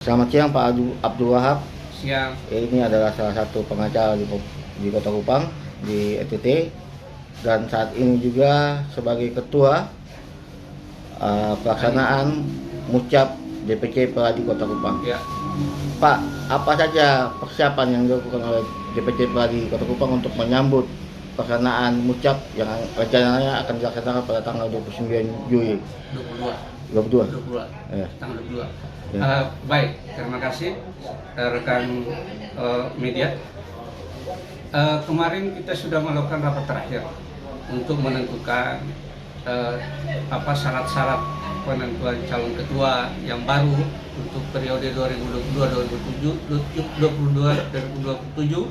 Selamat siang Pak Abdul Wahab. Siang. Ini adalah salah satu pengacara di Kota Kupang di NTT dan saat ini juga sebagai ketua pelaksanaan Mucap DPC Peradi Kota Kupang. Ya. Pak, apa saja persiapan yang dilakukan oleh DPC Peradi Kota Kupang untuk menyambut pelaksanaan Mucap yang rencananya akan dilaksanakan pada tanggal 29 Juli 22? Ya. Tanggal 22. Ya. Baik, terima kasih rekan media. Kemarin kita sudah melakukan rapat terakhir untuk menentukan syarat-syarat penentuan calon ketua yang baru untuk periode 2022-2027.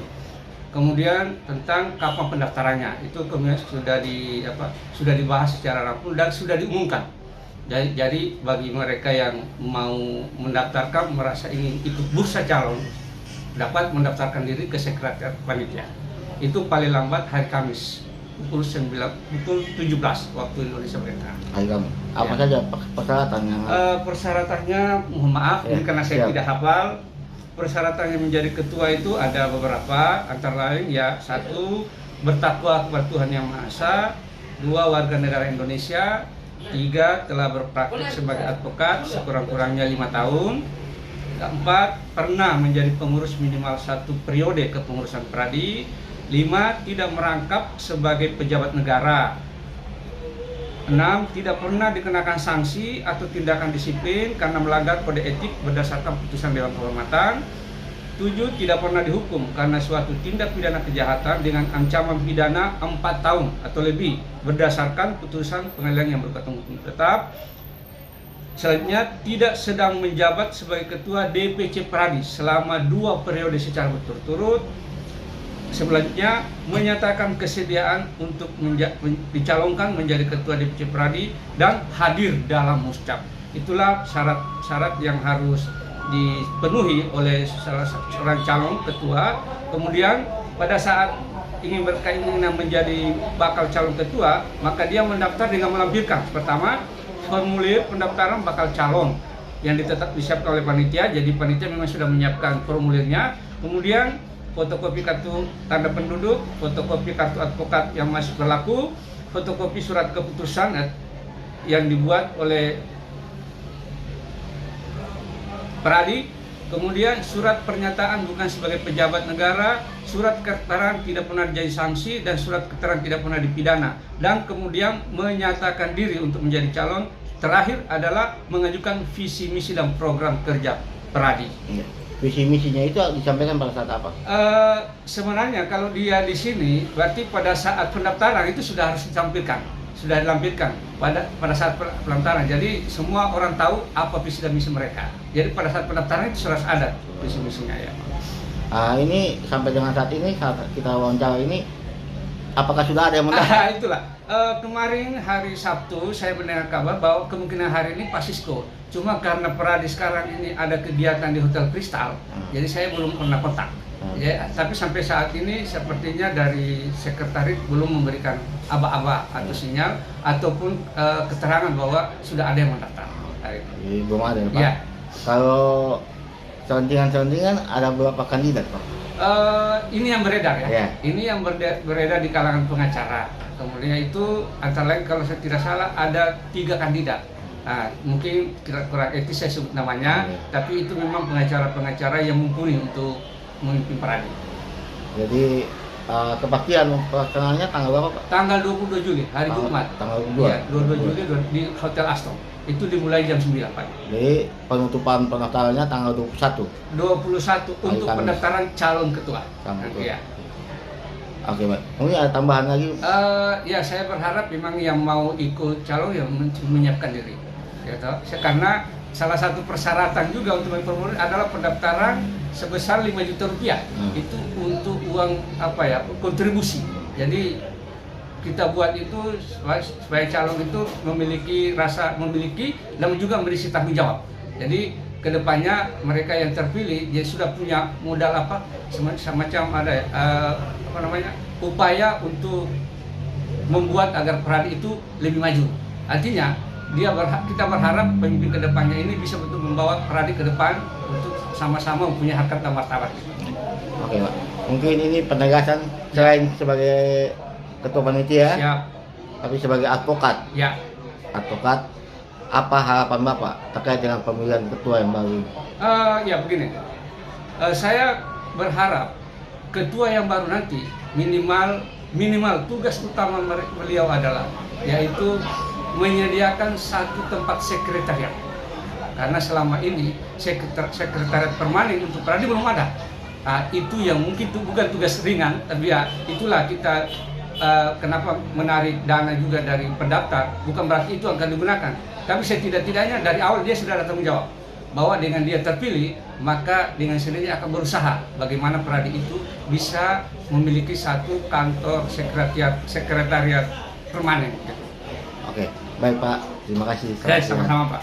Kemudian tentang kapan pendaftarannya itu kemudian sudah dibahas secara rampung dan sudah diumumkan. Jadi bagi mereka yang mau mendaftarkan merasa ingin ikut bursa calon dapat mendaftarkan diri ke sekretariat panitia. Itu paling lambat hari Kamis pukul 17 waktu Indonesia Barat. Hari Kamis. Apa saja persyaratannya? Persyaratannya mohon maaf ini karena saya tidak hafal. Persyaratan yang menjadi ketua itu ada beberapa, antara lain ya 1. Bertakwa kepada Tuhan Yang Maha Esa. 2. Warga negara Indonesia. 3. Telah berpraktik sebagai advokat sekurang-kurangnya 5 tahun. 4. Pernah menjadi pengurus minimal 1 periode kepengurusan Peradi. 5. Tidak merangkap sebagai pejabat negara. 6. Tidak pernah dikenakan sanksi atau tindakan disiplin karena melanggar kode etik berdasarkan putusan Dewan Kehormatan. 7. Tidak pernah dihukum karena suatu tindak pidana kejahatan dengan ancaman pidana 4 tahun atau lebih berdasarkan putusan pengadilan yang berketentuan hukum tetap. Selanjutnya, tidak sedang menjabat sebagai ketua DPC Peradi selama 2 periode secara berturut-turut. Selanjutnya, menyatakan kesediaan untuk dicalonkan menjadi ketua DPC Peradi dan hadir dalam Mucap. Itulah syarat-syarat yang harus dipenuhi oleh salah seorang calon ketua. Kemudian pada saat ingin berkeinginan menjadi bakal calon ketua, maka dia mendaftar dengan melampirkan pertama formulir pendaftaran bakal calon yang disiapkan oleh panitia. Jadi panitia memang sudah menyiapkan formulirnya. Kemudian fotokopi kartu tanda penduduk, fotokopi kartu advokat yang masih berlaku, fotokopi surat keputusan yang dibuat oleh Peradi, kemudian surat pernyataan bukan sebagai pejabat negara, surat keterangan tidak pernah jadi sanksi, dan surat keterangan tidak pernah dipidana, dan kemudian menyatakan diri untuk menjadi calon. Terakhir adalah mengajukan visi misi dan program kerja Peradi. Visi misinya itu disampaikan pada saat apa? Sebenarnya kalau dia di sini berarti pada saat pendaftaran itu sudah harus dilampirkan pada saat pendaftaran. Jadi semua orang tahu apa visi dan misi mereka. Jadi pada saat pendaftaran itu sudah ada visi misinya ya. Ini sampai dengan saat ini saat kita wawancara ini apakah sudah ada yang mendaftar? Itulah. Kemarin hari Sabtu saya mendengar kabar bahwa kemungkinan hari ini Pak Sisko. Cuma karena Peradi sekarang ini ada kegiatan di Hotel Kristal, jadi saya belum pernah kontak. Ya, tapi sampai saat ini sepertinya dari sekretariat belum memberikan aba-aba atau sinyal ataupun keterangan bahwa sudah ada yang mendaftar. Jadi belum ada ya Pak? Ya. Kalau selentingan ada berapa kandidat Pak? Ini yang beredar ya. Yeah. Ini yang beredar di kalangan pengacara. Kemudian itu antara lain kalau saya tidak salah ada 3 kandidat. Nah, mungkin kurang etis saya sebut namanya, tapi itu memang pengacara-pengacara yang mumpuni untuk memimpin Peradi. Jadi kepastian pelaksanaannya tanggal berapa Pak? Tanggal 22 Juli, hari Jumat. Tanggal 22? Iya, 22 Juli di Hotel Aston. Itu dimulai jam 9 pagi. Jadi penutupan pendaftarannya tanggal 21? 21 untuk pendaftaran calon ketua. Iya. Oke Pak, mungkin ada tambahan lagi? Ya saya berharap memang yang mau ikut calon yang menyiapkan diri. Gitu. Karena salah satu persyaratan juga untuk formulir adalah pendaftaran sebesar 5 juta rupiah. Itu untuk uang kontribusi. Jadi kita buat itu supaya calon itu memiliki dan juga memiliki tanggung jawab. Jadi kedepannya mereka yang terpilih dia sudah punya modal semacam upaya untuk membuat agar Peradi itu lebih maju. Artinya kita berharap pemimpin kedepannya ini bisa betul membawa Peradi ke depan untuk sama-sama mempunyai harkat dan martabat. Oke Pak, mungkin ini penegasan selain sebagai ketua panitia, Siap. tapi sebagai advokat. Ya. Advokat, apa harapan Bapak terkait dengan pemilihan ketua yang baru? Ya begini, saya berharap ketua yang baru nanti minimal tugas utama beliau adalah yaitu menyediakan satu tempat sekretariat, karena selama ini sekretariat permanen untuk Peradi belum ada. Itu yang mungkin bukan tugas ringan, tapi ya itulah kita kenapa menarik dana juga dari pendaftar, bukan berarti itu akan digunakan, tapi setidak-tidaknya dari awal dia sudah ada tanggung jawab bahwa dengan dia terpilih maka dengan sendirinya akan berusaha bagaimana Peradi itu bisa memiliki satu kantor sekretariat permanen. Oke, baik Pak, terima kasih. Sama-sama Pak.